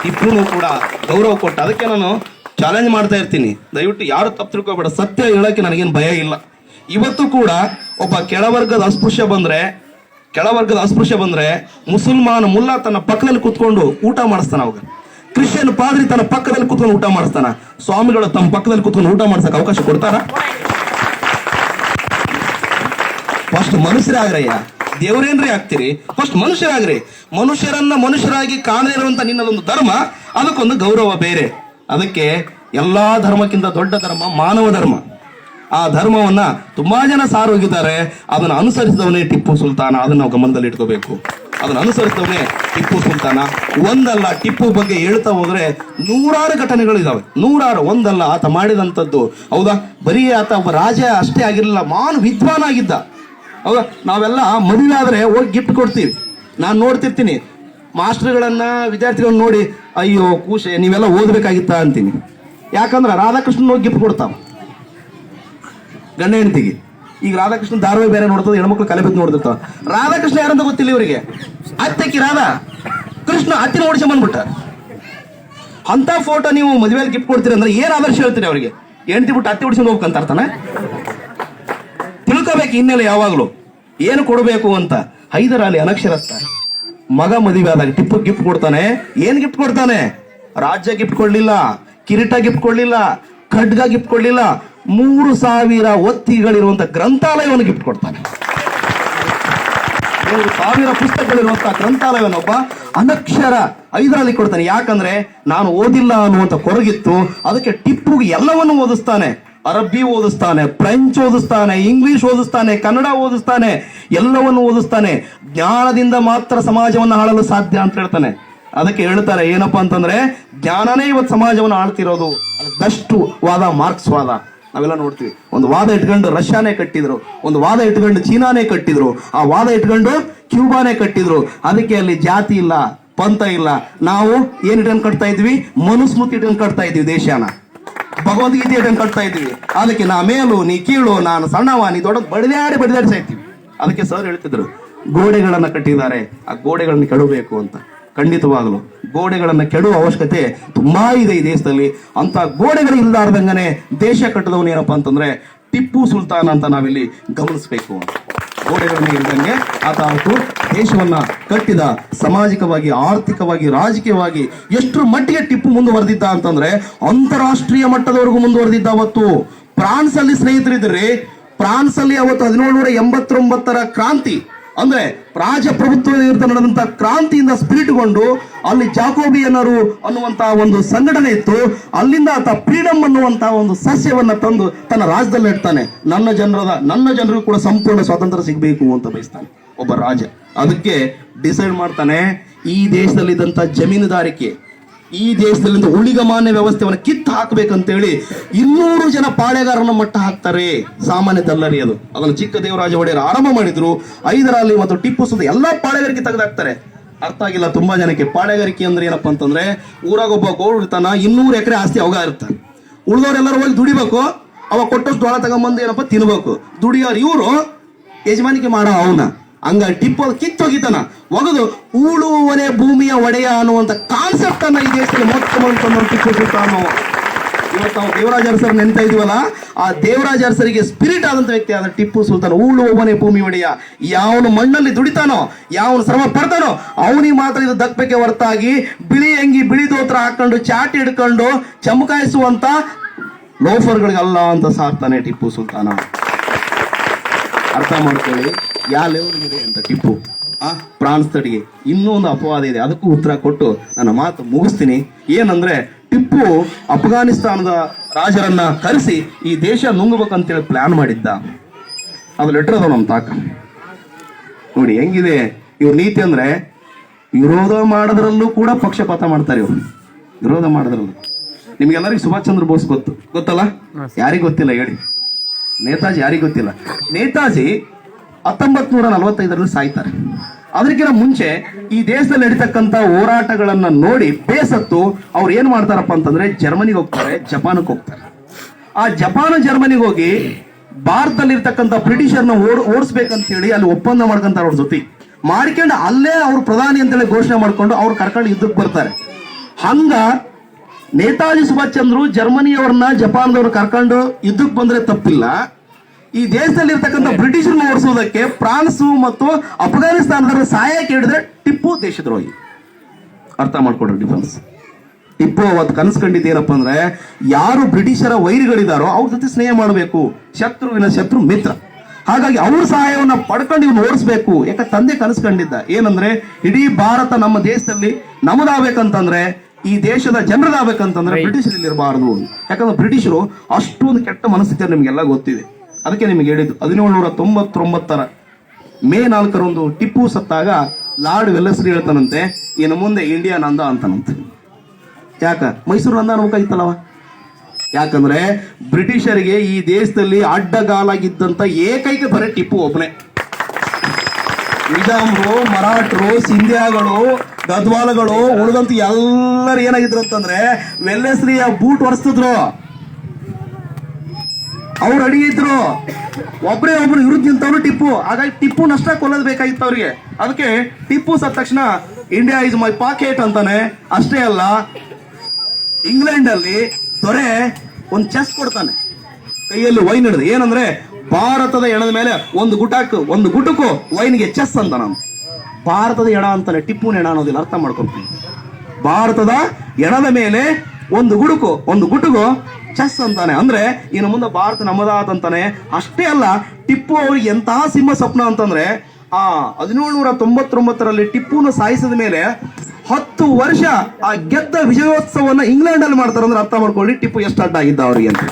ಟಿಪ್ಪುನು ಕೂಡ ಗೌರವ ಕೊಟ್ಟ. ಅದಕ್ಕೆ ನಾನು ಚಾಲೆಂಜ್ ಮಾಡ್ತಾ ಇರ್ತೀನಿ, ದಯವಿಟ್ಟು ಯಾರು ತಪ್ಪು ತಿಳ್ಕೊಬೇಡ, ಸತ್ಯ ಹೇಳಕ್ಕೆ ನನಗೇನು ಭಯ ಇಲ್ಲ. ಇವತ್ತು ಕೂಡ ಒಬ್ಬ ಕೆಳವರ್ಗದ ಅಸ್ಪೃಶ್ಯ ಬಂದ್ರೆ ಮುಸಲ್ಮಾನ ಮುಲ್ಲಾ ತನ್ನ ಪಕ್ಕದಲ್ಲಿ ಕೂತ್ಕೊಂಡು ಊಟ ಮಾಡಿಸ್ತಾನ, ಅವಾಗ ಕ್ರಿಶ್ಚಿಯನ್ ಪಾದ್ರಿ ತನ್ನ ಪಕ್ಕದಲ್ಲಿ ಕೂತ್ಕೊಂಡು ಊಟ ಮಾಡಿಸ್ತಾನ, ಸ್ವಾಮಿಗಳು ತಮ್ಮ ಪಕ್ಕದಲ್ಲಿ ಕೂತ್ಕೊಂಡು ಊಟ ಮಾಡ್ಸಕ್ ಅವಕಾಶ ಕೊಡ್ತಾರ? ಫಸ್ಟ್ ಮನುಷ್ಯರಾಗ್ರಯ್ಯ, ದೇವರೇನ್ರಿ ಆಗ್ತೀರಿ? ಫಸ್ಟ್ ಮನುಷ್ಯರಾಗ್ರಿ. ಮನುಷ್ಯರಾಗಿ ಕಾಣದೇ ಇರುವಂತ ನಿನ್ನದೊಂದು ಧರ್ಮ, ಅದಕ್ಕೊಂದು ಗೌರವ ಬೇರೆ. ಅದಕ್ಕೆ ಎಲ್ಲಾ ಧರ್ಮಕ್ಕಿಂತ ದೊಡ್ಡ ಧರ್ಮ ಮಾನವ ಧರ್ಮ. ಆ ಧರ್ಮವನ್ನ ತುಂಬಾ ಜನ ಸಾರೋಗಿದ್ದಾರೆ. ಅದನ್ನ ಅನುಸರಿಸಿದವನೇ ಟಿಪ್ಪು ಸುಲ್ತಾನ. ಅದನ್ನ ನಾವು ಗಮನದಲ್ಲಿ ಇಟ್ಕೋಬೇಕು. ಅದನ್ನ ಅನುಸರಿಸಿದವನೇ ಟಿಪ್ಪು ಸುಲ್ತಾನ. ಒಂದಲ್ಲ, ಟಿಪ್ಪು ಬಗ್ಗೆ ಹೇಳ್ತಾ ಹೋದ್ರೆ ನೂರಾರು ಘಟನೆಗಳಿದಾವೆ, ಒಂದಲ್ಲ. ಆತ ಮಾಡಿದಂಥದ್ದು, ಹೌದಾ, ಬರೀ ಆತ ಒಬ್ಬ ರಾಜ ಅಷ್ಟೇ ಆಗಿರಲಿಲ್ಲ, ವಿದ್ವಾನ್ ಆಗಿದ್ದ. ಹೌದಾ, ನಾವೆಲ್ಲ ಮದುವೆ ಆದ್ರೆ ಹೋಗಿ ಗಿಫ್ಟ್ ಕೊಡ್ತೀವಿ. ನಾನು ನೋಡ್ತಿರ್ತೀನಿ ಮಾಸ್ಟರ್ಗಳನ್ನ, ವಿದ್ಯಾರ್ಥಿಗಳನ್ನ ನೋಡಿ, ಅಯ್ಯೋ ಕೂಶೆ ನೀವೆಲ್ಲ ಓದ್ಬೇಕಾಗಿತ್ತ ಅಂತೀನಿ. ಯಾಕಂದ್ರೆ ರಾಧಾಕೃಷ್ಣನ್ ಹೋಗಿ ಗಿಫ್ಟ್ ಕೊಡ್ತಾವ ಗಂಡ ಹೆಂಡತಿಗೆ. ಈಗ ರಾಧಾಕೃಷ್ಣ ಧಾರಾವಾಹಿ ಬೇರೆ ನೋಡ್ತದೆ, ಹೆಣ್ಮಕ್ಳು ಕಲೆಬಿದ್ದು ನೋಡ್ತಿರ್ತಾವ. ರಾಧಾಕೃಷ್ಣ ಯಾರಂತ ಗೊತ್ತಿಲ್ಲ ಇವರಿಗೆ. ಅತ್ತೆಕಿ ರಾಧಾ ಕೃಷ್ಣ ಅತ್ತಿನ ಓಡಿಸಿ ಬಂದ್ಬಿಟ್ಟ. ಅಂತ ಫೋಟೋ ನೀವು ಮದುವೆಯಲ್ಲಿ ಗಿಫ್ಟ್ ಕೊಡ್ತೀರಿ ಅಂದ್ರೆ ಏನ್ ಆದರ್ಶ ಹೇಳ್ತೀರಿ ಅವರಿಗೆ? ಹೆಂಡತಿ ಬಿಟ್ಟು ಅತ್ತೆ ಓಡಿಸ್ಕೊಂಡು ಹೋಗ್ಬೇಕಂತ ಅರ್ಥನ? ತಿಳ್ಕೋಬೇಕು ಹಿನ್ನೆಲೆ ಯಾವಾಗ್ಲೂ ಏನು ಕೊಡಬೇಕು ಅಂತ. ಹೈದರ್ ಅಲಿ ಅನಕ್ಷರಸ್ಥ ಮಗ ಮದುವೆ ಆದಾಗ ಟಿಪ್ಪು ಗಿಫ್ಟ್ ಕೊಡ್ತಾನೆ. ಏನ್ ಗಿಫ್ಟ್ ಕೊಡ್ತಾನೆ? ರಾಜ್ಯ ಗಿಫ್ಟ್ ಕೊಡ್ಲಿಲ್ಲ, ಕಿರೀಟ ಗಿಫ್ಟ್ ಕೊಡ್ಲಿಲ್ಲ, ಖಡ್ಗ ಗಿಫ್ಟ್ ಕೊಡ್ಲಿಲ್ಲ, 3000 ಒತ್ತಿಗಳಿರುವಂತ ಗ್ರಂಥಾಲಯವನ್ನು ಗಿಫ್ಟ್ ಕೊಡ್ತಾನೆ. 3000 ಪುಸ್ತಕಗಳಿರುವಂತಹ ಗ್ರಂಥಾಲಯವನ್ನು ಒಬ್ಬ ಅನಕ್ಷರ ಹೈದರ್ ಅಲಿ ಕೊಡ್ತಾನೆ. ಯಾಕಂದ್ರೆ ನಾನು ಓದಿಲ್ಲ ಅನ್ನುವಂತ ಕೊರಗಿತ್ತು. ಅದಕ್ಕೆ ಟಿಪ್ಪುಗೆ ಎಲ್ಲವನ್ನು ಓದಿಸ್ತಾನೆ. ಅರಬ್ಬಿ ಓದಿಸ್ತಾನೆ, ಫ್ರೆಂಚ್ ಓದಿಸ್ತಾನೆ, ಇಂಗ್ಲಿಷ್ ಓದಿಸ್ತಾನೆ, ಕನ್ನಡ ಓದಿಸ್ತಾನೆ, ಎಲ್ಲವನ್ನು ಓದಿಸ್ತಾನೆ. ಜ್ಞಾನದಿಂದ ಮಾತ್ರ ಸಮಾಜವನ್ನು ಆಳಲು ಸಾಧ್ಯ ಅಂತ ಹೇಳ್ತಾನೆ. ಅದಕ್ಕೆ ಹೇಳ್ತಾರೆ ಏನಪ್ಪಾ ಅಂತಂದ್ರೆ, ಜ್ಞಾನನೇ ಇವತ್ತು ಸಮಾಜವನ್ನು ಆಳ್ತಿರೋದು. ಅದಷ್ಟು ವಾದ ಮಾರ್ಕ್ಸ್ ವಾದ ನಾವೆಲ್ಲ ನೋಡ್ತೀವಿ. ಒಂದು ವಾದ ಇಟ್ಕೊಂಡು ರಷ್ಯಾನೇ ಕಟ್ಟಿದ್ರು, ಒಂದು ವಾದ ಇಟ್ಕೊಂಡು ಚೀನಾನೇ ಕಟ್ಟಿದ್ರು, ಆ ವಾದ ಇಟ್ಕೊಂಡು ಕ್ಯೂಬಾನೇ ಕಟ್ಟಿದ್ರು. ಅದಕ್ಕೆ ಅಲ್ಲಿ ಜಾತಿ ಇಲ್ಲ, ಪಂಥ ಇಲ್ಲ. ನಾವು ಏನ್ ಇಟ್ಕೊಂಡು ಕಟ್ತಾ ಇದ್ವಿ? ಮನುಸ್ಮೃತಿ ಇಟ್ಕೊಂಡು ಕಟ್ತಾ ಇದ್ವಿ ದೇಶನ, ಭಗವದ್ಗೀತೆ ಇಟ್ಕೊಂಡು ಕಟ್ತಾ ಇದ್ವಿ. ಅದಕ್ಕೆ ನಾ ಮೇಲು ನೀ ಕೀಳು, ನಾನು ಸಣ್ಣವ ನೀ ದೊಡ್ಡ, ಬಡಿದಾಡಿ ಸಾಯ್ತೀವಿ. ಅದಕ್ಕೆ ಸರ್ ಹೇಳ್ತಿದ್ರು, ಗೋಡೆಗಳನ್ನ ಕಟ್ಟಿದ್ದಾರೆ, ಆ ಗೋಡೆಗಳನ್ನ ಕೆಡಬೇಕು ಅಂತ. ಖಂಡಿತವಾಗಲು ಗೋಡೆಗಳನ್ನ ಕೆಡುವ ಅವಶ್ಯಕತೆ ತುಂಬಾ ಇದೆ ಈ ದೇಶದಲ್ಲಿ. ಅಂತ ಗೋಡೆಗಳು ಇಲ್ಲಾರ್ದಂಗನೆ ದೇಶ ಕಟ್ಟದವನು ಏನಪ್ಪಾ ಅಂತಂದ್ರೆ ಟಿಪ್ಪು ಸುಲ್ತಾನ್ ಅಂತ ನಾವಿಲ್ಲಿ ಗಮನಿಸಬೇಕು. ಗೋಡೆಗಳನ್ನ ಇಲ್ದಂಗೆ ಆತ ಅವತ್ತು ದೇಶವನ್ನ ಕಟ್ಟಿದ. ಸಾಮಾಜಿಕವಾಗಿ, ಆರ್ಥಿಕವಾಗಿ, ರಾಜಕೀಯವಾಗಿ ಎಷ್ಟರ ಮಟ್ಟಿಗೆ ಟಿಪ್ಪು ಮುಂದುವರೆದಿದ್ದ ಅಂತಂದ್ರೆ ಅಂತಾರಾಷ್ಟ್ರೀಯ ಮಟ್ಟದವರೆಗೂ ಮುಂದುವರೆದಿದ್ದ. ಅವತ್ತು ಫ್ರಾನ್ಸ್ ಅಲ್ಲಿ ಸ್ನೇಹಿತರಿದ್ರಿ, ಫ್ರಾನ್ಸ್ ಅಲ್ಲಿ ಅವತ್ತು 1789ರ ಕ್ರಾಂತಿ ಅಂದ್ರೆ ರಾಜಪ್ರಭುತ್ವ ವಿರುದ್ಧ ನಡೆದಂತ ಕ್ರಾಂತಿಯಿಂದ ಸ್ಪಿರಿಟ್ಗೊಂಡು ಅಲ್ಲಿ ಜಾಕೋಬಿಯನ್ನರು ಅನ್ನುವಂತಹ ಒಂದು ಸಂಘಟನೆ ಇತ್ತು. ಅಲ್ಲಿಂದ ಆತ ಫ್ರೀಡಮ್ ಅನ್ನುವಂತಹ ಒಂದು ಸಸ್ಯವನ್ನ ತಂದು ತನ್ನ ರಾಜ್ಯದಲ್ಲಿ ಇಡ್ತಾನೆ. ನನ್ನ ಜನರಿಗೂ ಕೂಡ ಸಂಪೂರ್ಣ ಸ್ವಾತಂತ್ರ್ಯ ಸಿಗಬೇಕು ಅಂತ ಬಯಸ್ತಾನೆ ಒಬ್ಬ ರಾಜ. ಅದಕ್ಕೆ ಡಿಸೈಡ್ ಮಾಡ್ತಾನೆ, ಈ ದೇಶದಲ್ಲಿದ್ದಂತ ಜಮೀನುದಾರಿಕೆ, ಈ ದೇಶದಲ್ಲಿಂದ ಉಳಿಗಮಾನ್ಯ ವ್ಯವಸ್ಥೆಯನ್ನು ಕಿತ್ತು ಹಾಕಬೇಕಂತೇಳಿ 200 ಜನ ಪಾಳೆಗಾರನ ಮಟ್ಟ ಹಾಕ್ತಾರೆ. ಸಾಮಾನ್ಯ ದಲ್ಲರಿ ಅದನ್ನು ಚಿಕ್ಕ ದೇವರಾಜ ಒಡೆಯರ್ ಆರಂಭ ಮಾಡಿದ್ರು. ಹೈದರ್ ಅಲಿ ಮತ್ತು ಟಿಪ್ಪು ಸುಲ್ತಾನ್ ಎಲ್ಲಾ ಪಾಳೆಗಾರಿಕೆ ತೆಗೆದಾಕ್ತಾರೆ. ಅರ್ಥ ಆಗಿಲ್ಲ ತುಂಬಾ ಜನಕ್ಕೆ. ಪಾಳೆಗಾರಿಕೆ ಅಂದ್ರೆ ಏನಪ್ಪಾ ಅಂತಂದ್ರೆ, ಊರಾಗ ಒಬ್ಬ ಗೌಡ ಇರ್ತಾನ, 200 ಎಕರೆ ಆಸ್ತಿ ಅವಾಗ ಇರ್ತಾನೆ. ಉಳಿದವರೆಲ್ಲರೂ ಹೋಗಿ ದುಡಿಬೇಕು, ಅವ ಕೊಟ್ಟಷ್ಟು ಜೋಳ ತಗೊಂಬಂದು ಏನಪ್ಪ ತಿನ್ಬೇಕು. ದುಡಿಯೋರು ಇವರು, ಯಜಮಾನಿಕೆ ಮಾಡೋ ಅವನ. ಹಂಗ ಟಿಪ್ಪು ಕಿತ್ತೋಗಿತಾನ, ಒಗದು ಉಳುವವನೇ ಭೂಮಿಯ ಒಡೆಯ ಅನ್ನುವಂತ ಕಾನ್ಸೆಪ್ಟ್ ಅನ್ನ ಈ ದೇಶದಲ್ಲಿ ಮೊತ್ತ ಟಿಪ್ಪು ಸುಲ್ತಾನ್. ಇವತ್ತು ನಾವು ದೇವರಾಜ ಅರಸರು ನೆನ್ತಾ ಇದೀವಲ್ಲ, ಆ ದೇವರಾಜ ಅರಸರಿಗೆ ಸ್ಪಿರಿಟ್ ಆದಂತ ವ್ಯಕ್ತಿ ಆದ ಟಿಪ್ಪು ಸುಲ್ತಾನ್. ಉಳುವವನೇ ಭೂಮಿ ಒಡೆಯ. ಯಾವನು ಮಣ್ಣಲ್ಲಿ ದುಡಿತಾನೋ, ಯಾವನು ಶ್ರಮ ಪಡ್ತಾನೋ ಅವನಿಗೆ ಮಾತ್ರ ಇದು ದಕ್ಕಬೇಕೆ ಹೊರತಾಗಿ ಬಿಳಿ ಅಂಗಿ, ಬಿಳಿ ದೋತ್ರ ಹಾಕೊಂಡು ಚಾಟಿ ಹಿಡ್ಕೊಂಡು ಚಮಕಾಯಿಸುವಂತ ಲೋಫರ್ಗಳಿಗಲ್ಲ ಅಂತ ಸಾಕ್ತಾನೆ ಟಿಪ್ಪು ಸುಲ್ತಾನ. ಅರ್ಥ ಮಾಡ್ಕೊಳ್ಳಿ ಯಾವ ಲೆವೆಲ್ಗಿದೆ ಅಂತ ಟಿಪ್ಪು. ಫ್ರಾನ್ಸ್ ತಡಿಗೆ ಇನ್ನೊಂದು ಅಪವಾದ ಇದೆ, ಅದಕ್ಕೂ ಉತ್ತರ ಕೊಟ್ಟು ನನ್ನ ಮಾತು ಮುಗಿಸ್ತೀನಿ. ಏನಂದ್ರೆ, ಟಿಪ್ಪು ಅಫ್ಘಾನಿಸ್ತಾನದ ರಾಜರನ್ನ ಕರೆಸಿ ಈ ದೇಶ ನುಂಗಬೇಕಂತೇಳಿ ಪ್ಲಾನ್ ಮಾಡಿದ್ದ. ಅದು ಲೆಟರ್ ಅದಾವ ನಮ್ಮ ತಾಕ. ನೋಡಿ ಹೆಂಗಿದೆ ಇವ್ರ ನೀತಿ ಅಂದ್ರೆ, ವಿರೋಧ ಮಾಡೋದ್ರಲ್ಲೂ ಕೂಡ ಪಕ್ಷಪಾತ ಮಾಡ್ತಾರೆ ಇವರು. ವಿರೋಧ ಮಾಡೋದ್ರಲ್ಲೂ ನಿಮ್ಗೆಲ್ಲರಿಗೂ ಸುಭಾಷ್ ಚಂದ್ರ ಬೋಸ್ ಗೊತ್ತಲ್ಲ? ಯಾರಿಗೂ ಗೊತ್ತಿಲ್ಲ ಹೇಳಿ. ನೇತಾಜಿ ಯಾರಿಗೂ ಗೊತ್ತಿಲ್ಲ. ನೇತಾಜಿ 1945ರಲ್ಲಿ ಸಾಯ್ತಾರೆ. ಅದಕ್ಕಿಂತ ಮುಂಚೆ ಈ ದೇಶದಲ್ಲಿ ನಡೀತಕ್ಕಂತ ಹೋರಾಟಗಳನ್ನ ನೋಡಿ ಬೇಸತ್ತು ಅವ್ರು ಏನ್ ಮಾಡ್ತಾರಪ್ಪ ಅಂತಂದ್ರೆ, ಜರ್ಮನಿಗೆ ಹೋಗ್ತಾರೆ, ಜಪಾನ್ಗೆ ಹೋಗ್ತಾರೆ. ಆ ಜಪಾನ್ ಜರ್ಮನಿಗೆ ಹೋಗಿ ಭಾರತದಲ್ಲಿ ಇರ್ತಕ್ಕಂಥ ಬ್ರಿಟಿಷರ್ನ ಓಡಿಸ್ಬೇಕಂತ ಹೇಳಿ ಅಲ್ಲಿ ಒಪ್ಪಂದ ಮಾಡ್ಕೊಂತಾರೆ. ಅವ್ರ ಜೊತೆ ಮಾಡ್ಕೊಂಡು ಅಲ್ಲೇ ಅವ್ರು ಪ್ರಧಾನಿ ಅಂತೇಳಿ ಘೋಷಣೆ ಮಾಡ್ಕೊಂಡು ಅವ್ರು ಕರ್ಕೊಂಡು ಯುದ್ಧಕ್ಕೆ ಬರ್ತಾರೆ. ಹಂಗ ನೇತಾಜಿ ಸುಭಾಷ್ ಚಂದ್ರು ಜರ್ಮನಿಯವ್ರನ್ನ ಜಪಾನ್ದವ್ರು ಕರ್ಕೊಂಡು ಯುದ್ಧಕ್ಕೆ ಬಂದ್ರೆ ತಪ್ಪಿಲ್ಲ. ಈ ದೇಶದಲ್ಲಿ ಇರ್ತಕ್ಕಂಥ ಬ್ರಿಟಿಷರನ್ನ ಓಡಿಸೋದಕ್ಕೆ ಫ್ರಾನ್ಸ್ ಮತ್ತು ಅಫ್ಘಾನಿಸ್ತಾನದವರು ಸಹಾಯ ಕೇಳಿದ್ರೆ ಟಿಪ್ಪು ದೇಶದ್ರೋಹಿ. ಅರ್ಥ ಮಾಡ್ಕೊಡ್ರಿ ಡಿಫರೆನ್ಸ್. ಟಿಪ್ಪು ಅವತ್ತು ಕನಸ್ಕೊಂಡಿದ್ದೇನಪ್ಪ ಅಂದ್ರೆ ಯಾರು ಬ್ರಿಟಿಷರ ವೈರಿಗಳಿದಾರೋ ಅವ್ರ ಜೊತೆ ಸ್ನೇಹ ಮಾಡಬೇಕು, ಶತ್ರುವಿನ ಶತ್ರು ಮಿತ್ರ. ಹಾಗಾಗಿ ಅವ್ರ ಸಹಾಯವನ್ನ ಪಡ್ಕೊಂಡು ಇವ್ನು ಓಡಿಸ್ಬೇಕು. ಯಾಕೆ ತಂದೆ ಕನಸ್ಕೊಂಡಿದ್ದ ಏನಂದ್ರೆ ಇಡೀ ಭಾರತ ನಮ್ಮ ದೇಶದಲ್ಲಿ ನಮ್ಮದಾಗಬೇಕಂತಂದ್ರೆ, ಈ ದೇಶದ ಜನರದಾಗಬೇಕಂತಂದ್ರೆ ಬ್ರಿಟಿಷರಲ್ಲಿ ಇರಬಾರದು. ಯಾಕಂದ್ರೆ ಬ್ರಿಟಿಷರು ಅಷ್ಟೊಂದು ಕೆಟ್ಟ ಮನಸ್ಥಿತಿ ನಿಮ್ಗೆಲ್ಲ ಗೊತ್ತಿದೆ. ಅದಕ್ಕೆ ನಿಮ್ಗೆ ಹೇಳಿದ್ದು 1799 ಮೇ 4ರಂದು ಟಿಪ್ಪು ಸತ್ತಾಗ ಲಾರ್ಡ್ ವೆಲ್ಲೆಸ್ಲಿ ಹೇಳ್ತಾನಂತೆ, ಇನ್ನು ಮುಂದೆ ಇಂಡಿಯಾ ನಂದ ಅಂತಾನಂತೆ. ಯಾಕ ಮೈಸೂರು ನಂದ ಅನ್ಬೇಕಾಗಿತ್ತಲ್ಲವ? ಯಾಕಂದ್ರೆ ಬ್ರಿಟಿಷರಿಗೆ ಈ ದೇಶದಲ್ಲಿ ಅಡ್ಡಗಾಲಾಗಿದ್ದಂತ ಏಕೈಕ ಬರೀ ಟಿಪ್ಪು ಒಬ್ಬನೇ. ನಿಜಾಮರು, ಮರಾಠರು, ಸಿಂಧ್ಯಾಗಳು, ಗದ್ವಾಲಗಳು ಉಳಿದಂತ ಎಲ್ಲರೂ ಏನಾಗಿದ್ರು ಅಂತಂದ್ರೆ ವೆಲ್ಲೆಸ್ಲಿಯ ಬೂಟ್ ಒರೆಸ್ತಿದ್ರು, ಅವ್ರು ಅಡಿಗಿದ್ರು. ಒಬ್ಬರೇ ಒಬ್ರು ವಿರುದ್ಧ ನಿಂತವ್ರು ಟಿಪ್ಪು. ಹಾಗಾಗಿ ಟಿಪ್ಪು ನಷ್ಟ ಕೊಲ್ಲೋದು ಬೇಕಾಗಿತ್ತು ಅವ್ರಿಗೆ. ಅದಕ್ಕೆ ಟಿಪ್ಪು ಸತ್ತ ತಕ್ಷಣ ಇಂಡಿಯಾ ಇಸ್ ಮೈ ಪಾಕೆಟ್ ಅಂತಾನೆ. ಅಷ್ಟೇ ಅಲ್ಲ, ಇಂಗ್ಲೆಂಡ್ ಅಲ್ಲಿ ದೊರೆ ಒಂದು ಚೆಸ್ ಕೊಡ್ತಾನೆ, ಕೈಯಲ್ಲಿ ವೈನ್ ಹಿಡಿದು. ಏನಂದ್ರೆ ಭಾರತದ ಎಣದ ಮೇಲೆ ಒಂದು ಗುಟುಕು ವೈನ್ಗೆ ಚೆಸ್ ಅಂತ. ನಾನು ಭಾರತದ ಎಣ ಅಂತಾನೆ, ಟಿಪ್ಪುನ ಎಣ ಅನ್ನೋದಿಲ್ಲ. ಅರ್ಥ ಮಾಡ್ಕೊಳ್ತೀನಿ. ಭಾರತದ ಎಣದ ಮೇಲೆ ಒಂದು ಗುಟುಕು ಚೆಸ್ ಅಂತಾನೆ. ಅಂದ್ರೆ ಇನ್ನು ಮುಂದೆ ಭಾರತ ನಮ್ಮದಾದಂತಾನೆ. ಅಷ್ಟೇ ಅಲ್ಲ, ಟಿಪ್ಪು ಅವ್ರಿಗೆ ಎಂತಹ ಸಿಂಹ ಸ್ವಪ್ನ ಅಂತಂದ್ರೆ 1799ರಲ್ಲಿ ಟಿಪ್ಪುನ ಸಾಯಿಸಿದ ಮೇಲೆ 10 ವರ್ಷ ಆ ಗೆದ್ದ ವಿಜಯೋತ್ಸವನ್ನ ಇಂಗ್ಲೆಂಡ್ ಅಲ್ಲಿ ಮಾಡ್ತಾರೆ. ಅಂದ್ರೆ ಅರ್ಥ ಮಾಡ್ಕೊಳ್ಳಿ ಟಿಪ್ಪು ಎಷ್ಟು ಅಡ್ಡ ಆಗಿದ್ದ ಅವರಿಗೆ ಅಂತ.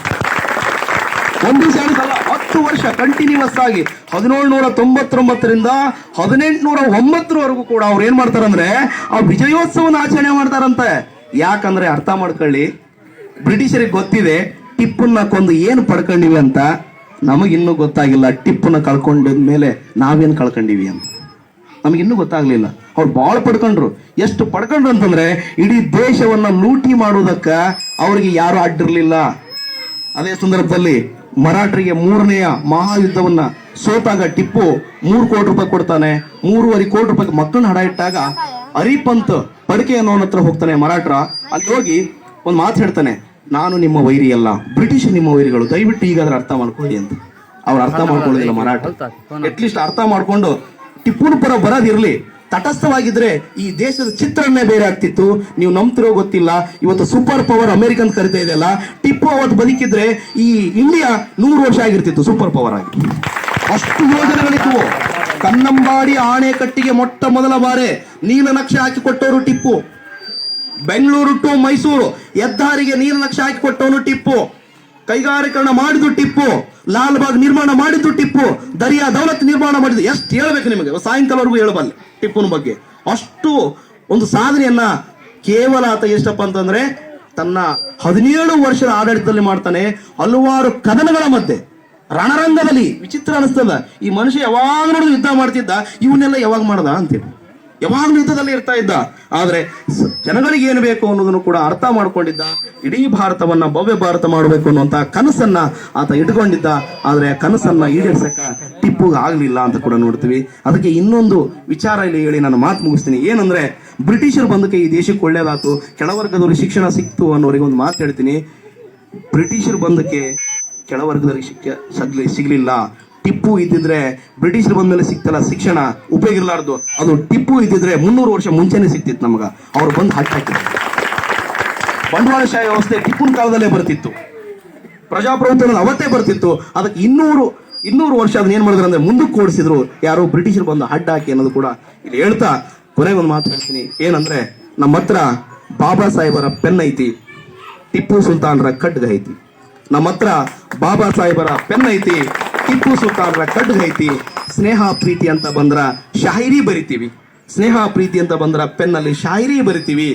ಒಂದು ದಿವಸ ಅಲ್ಲ, 10 ವರ್ಷ ಕಂಟಿನ್ಯೂಸ್ ಆಗಿ 1799ರಿಂದ 1809ವರೆಗೂ ಕೂಡ ಅವ್ರು ಏನ್ ಮಾಡ್ತಾರಂದ್ರೆ ಆ ವಿಜಯೋತ್ಸವನ ಆಚರಣೆ ಮಾಡ್ತಾರಂತೆ. ಯಾಕಂದ್ರೆ ಅರ್ಥ ಮಾಡ್ಕೊಳ್ಳಿ, ಬ್ರಿಟಿಷರಿಗೆ ಗೊತ್ತಿದೆ ಟಿಪ್ಪುನ ಕೊಂದು ಏನು ಪಡ್ಕೊಂಡಿವಿ ಅಂತ. ನಮಗಿನ್ನೂ ಗೊತ್ತಾಗಿಲ್ಲ ಟಿಪ್ಪುನ ಕಳ್ಕೊಂಡ ಮೇಲೆ ನಾವೇನು ಕಳ್ಕೊಂಡಿವಿ ಅಂತ. ನಮಗಿನ್ನೂ ಗೊತ್ತಾಗ್ಲಿಲ್ಲ. ಅವ್ರು ಬಾಳ್ ಪಡ್ಕೊಂಡ್ರು. ಎಷ್ಟು ಪಡ್ಕೊಂಡ್ರು ಅಂತಂದ್ರೆ ಇಡೀ ದೇಶವನ್ನ ಲೂಟಿ ಮಾಡುವುದಕ್ಕ ಅವ್ರಿಗೆ ಯಾರು ಅಡ್ಡಿರ್ಲಿಲ್ಲ. ಅದೇ ಸಂದರ್ಭದಲ್ಲಿ ಮರಾಠರಿಗೆ 3ನೇ ಮಹಾಯುದ್ಧವನ್ನ ಸೋತಾಗ ಟಿಪ್ಪು 3 ಕೋಟಿ ರೂಪಾಯಿ ಕೊಡ್ತಾನೆ. 3.5 ಕೋಟಿ ರೂಪಾಯಿ ಮಕ್ಕಳನ್ನ ಹಡ ಇಟ್ಟಾಗ ಹರಿಪಂತ್ ಪಡಿಕೆ ಅನ್ನೋನ ಹತ್ರ ಹೋಗ್ತಾನೆ ಮರಾಠರ. ಅಲ್ಲಿ ಹೋಗಿ ಒಂದು ಮಾತು ಹೇಳ್ತಾನೆ, ನಾನು ನಿಮ್ಮ ವೈರಿ ಅಲ್ಲ, ಬ್ರಿಟಿಷ್ ನಿಮ್ಮ ವೈರಿಗಳು, ದಯವಿಟ್ಟು ಈಗಾದ್ರೆ ಅರ್ಥ ಮಾಡ್ಕೊಳ್ಳಿ ಅಂತ. ಅವ್ರು ಅರ್ಥ ಮಾಡ್ಕೊಳ್ಳೋದಿಲ್ಲ ಮರಾಠ. ಅಟ್ಲೀಸ್ಟ್ ಅರ್ಥ ಮಾಡ್ಕೊಂಡು ಟಿಪ್ಪುನ ಪರ ಬರೋದಿರ್ಲಿ, ತಟಸ್ಥವಾಗಿದ್ರೆ ಈ ದೇಶದ ಚಿತ್ರನೇ ಬೇರೆ ಆಗ್ತಿತ್ತು. ನೀವು ನಂಬ್ತಿರೋ ಗೊತ್ತಿಲ್ಲ, ಇವತ್ತು ಸೂಪರ್ ಪವರ್ ಅಮೆರಿಕನ್ ಕರಿತಾ ಇದೆಯಲ್ಲ, ಟಿಪ್ಪು ಅವತ್ತು ಬದುಕಿದ್ರೆ ಈ ಇಂಡಿಯಾ 100 ವರ್ಷ ಆಗಿರ್ತಿತ್ತು ಸೂಪರ್ ಪವರ್ ಆಗಿ. ಅಷ್ಟು ಯೋಜನೆಗಳಿತ್ತು. ಕನ್ನಂಬಾಡಿ ಆಣೆಕಟ್ಟಿಗೆ ಮೊಟ್ಟ ಮೊದಲ ಬಾರಿ ನೀಲನಕ್ಷೆ ಹಾಕಿಕೊಟ್ಟವರು ಟಿಪ್ಪು. ಬೆಂಗಳೂರು ಟು ಮೈಸೂರು ಹೆದ್ದಾರಿಗೆ ನೀಲನಕ್ಷೆ ಹಾಕಿಕೊಟ್ಟವನು ಟಿಪ್ಪು. ಕೈಗಾರೀಕರಣ ಮಾಡಿದ್ದು ಟಿಪ್ಪು. ಲಾಲ್ ಬಾಗ್ ನಿರ್ಮಾಣ ಮಾಡಿದ್ದು ಟಿಪ್ಪು. ದರಿಯಾ ದೌಲತ್ ನಿರ್ಮಾಣ ಮಾಡಿದ್ದು. ಎಷ್ಟು ಹೇಳ್ಬೇಕು ನಿಮಗೆ, ಸಾಯಂಕಾಲವರೆಗೂ ಹೇಳಬಲ್ಲೆ ಟಿಪ್ಪುನ ಬಗ್ಗೆ. ಅಷ್ಟು ಒಂದು ಸಾಧನೆಯನ್ನ ಕೇವಲ ಆತ ಎಷ್ಟಪ್ಪ ಅಂತಂದ್ರೆ ತನ್ನ 17 ವರ್ಷದ ಆಡಳಿತದಲ್ಲಿ ಮಾಡ್ತಾನೆ. ಹಲವಾರು ಕದನಗಳ ಮಧ್ಯೆ ರಣರಂಗದಲ್ಲಿ ವಿಚಿತ್ರ ಅನಿಸ್ತದ, ಈ ಮನುಷ್ಯ ಯಾವಾಗ ನೋಡಿದ್ರು ಯುದ್ಧ ಮಾಡ್ತಿದ್ದ, ಇವನ್ನೆಲ್ಲ ಯಾವಾಗ ಮಾಡ್ದ ಅಂತೇಳಿ ಯಾವಾಗಲೂ ಯುದ್ಧದಲ್ಲಿ ಇರ್ತಾ ಇದ್ದ. ಆದ್ರೆ ಜನಗಳಿಗೆ ಏನು ಬೇಕು ಅನ್ನೋದನ್ನು ಕೂಡ ಅರ್ಥ ಮಾಡ್ಕೊಂಡಿದ್ದ. ಇಡೀ ಭಾರತವನ್ನ ಭವ್ಯ ಭಾರತ ಮಾಡಬೇಕು ಅನ್ನುವಂತ ಕನಸನ್ನ ಆತ ಇಟ್ಕೊಂಡಿದ್ದ. ಆದ್ರೆ ಕನಸನ್ನ ಈಡೇರಿಸಕ ಟಿಪ್ಪುಗೆ ಆಗ್ಲಿಲ್ಲ ಅಂತ ಕೂಡ ನೋಡ್ತೀವಿ. ಅದಕ್ಕೆ ಇನ್ನೊಂದು ವಿಚಾರ ಇಲ್ಲಿ ಹೇಳಿ ನಾನು ಮಾತು ಮುಗಿಸ್ತೀನಿ. ಏನಂದ್ರೆ ಬ್ರಿಟಿಷರು ಬಂದಕ್ಕೆ ಈ ದೇಶಕ್ಕೆ ಒಳ್ಳೇದಾಯ್ತು, ಕೆಳವರ್ಗದವ್ರಿಗೆ ಶಿಕ್ಷಣ ಸಿಕ್ತು ಅನ್ನೋರಿಗೆ ಒಂದು ಮಾತು ಹೇಳ್ತೀನಿ. ಬ್ರಿಟಿಷರು ಬಂದಕ್ಕೆ ಕೆಳವರ್ಗದವರಿಗೆ ಸಿಗ್ಲಿಲ್ಲ. ಟಿಪ್ಪು ಇದ್ದಿದ್ರೆ ಬ್ರಿಟಿಷರು ಬಂದ ಮೇಲೆ ಸಿಕ್ತಲ್ಲ ಶಿಕ್ಷಣ ಉಪಯೋಗ ಇರಲಾರ್ದು, ಅದು ಟಿಪ್ಪು ಇದ್ದಿದ್ರೆ 300 ವರ್ಷ ಮುಂಚೆನೆ ಸಿಕ್ತಿತ್ತು ನಮಗ. ಅವ್ರು ಬಂದು ಹಾಕಿದ್ರು. ಬಂಡವಾಳಶಾಹಿ ವ್ಯವಸ್ಥೆ ಟಿಪ್ಪುನ ಕಾಲದಲ್ಲೇ ಬರ್ತಿತ್ತು, ಪ್ರಜಾಪ್ರಭುತ್ವ ಅವತ್ತೇ ಬರ್ತಿತ್ತು. ಅದಕ್ಕೆ 200 ವರ್ಷ ಅದನ್ನ ಏನ್ ಮಾಡಿದ್ರು ಅಂದ್ರೆ ಮುಂದಕ್ಕೆ ಓಡಿಸಿದ್ರು. ಯಾರೋ ಬ್ರಿಟಿಷರು ಬಂದು ಅಡ್ಡ ಹಾಕಿ ಅನ್ನೋದು ಕೂಡ ಇಲ್ಲಿ ಹೇಳ್ತಾ ಕೊನೆಗೆ ಒಂದು ಮಾತು ಹೇಳ್ತೀನಿ. ಏನಂದ್ರೆ ನಮ್ಮ ಹತ್ರ ಬಾಬಾ ಸಾಹೇಬರ ಪೆನ್ ಐತಿ, ಟಿಪ್ಪು ಸುಲ್ತಾನ್ರ ಖಡ್ಗ ಐತಿ. ನಮ್ಮ ಹತ್ರ ಬಾಬಾ ಸಾಹೇಬರ ಪೆನ್ ಐತಿ, ಟಿಪ್ಪು ಸುಲ್ತಾನ್ರ ಖಡ್ಗ ಐತಿ. ಸ್ನೇಹ ಪ್ರೀತಿ ಅಂತ ಬಂದ್ರ ಶಾಯರಿ ಬರಿತೀವಿ, ಸ್ನೇಹ ಪ್ರೀತಿ ಅಂತ ಬಂದ್ರ ಪೆನ್ನಲ್ಲಿ ಶಾಯರಿ ಬರಿತೀವಿ.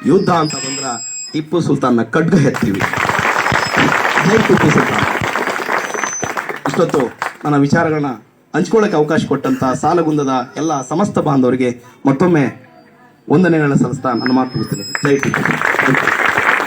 ಯುದ್ಧ ಅಂತ ಬಂದ್ರ ಟಿಪ್ಪು ಸುಲ್ತಾನ್ನ ಖಡ್ಗ ಎತ್ತೀವಿ. ಟಿಪ್ಪು ಸುಲ್ತಾನ್. ಇಷ್ಟೊತ್ತು ನನ್ನ ವಿಚಾರಗಳನ್ನ ಹಂಚ್ಕೊಳ್ಳಕ್ಕೆ ಅವಕಾಶ ಕೊಟ್ಟಂತ ಸಾಲಗುಂದದ ಎಲ್ಲ ಸಮಸ್ತ ಬಾಂಧವರಿಗೆ ಮತ್ತೊಮ್ಮೆ ವಂದನೆಗಳನ್ನ ಸಲ್ಲಿಸ್ತಾ ನನ್ನ ಮಾತು ಮುಗಿಸ್ತೇನೆ. ಜೈ ಟಿಪ್ಪು.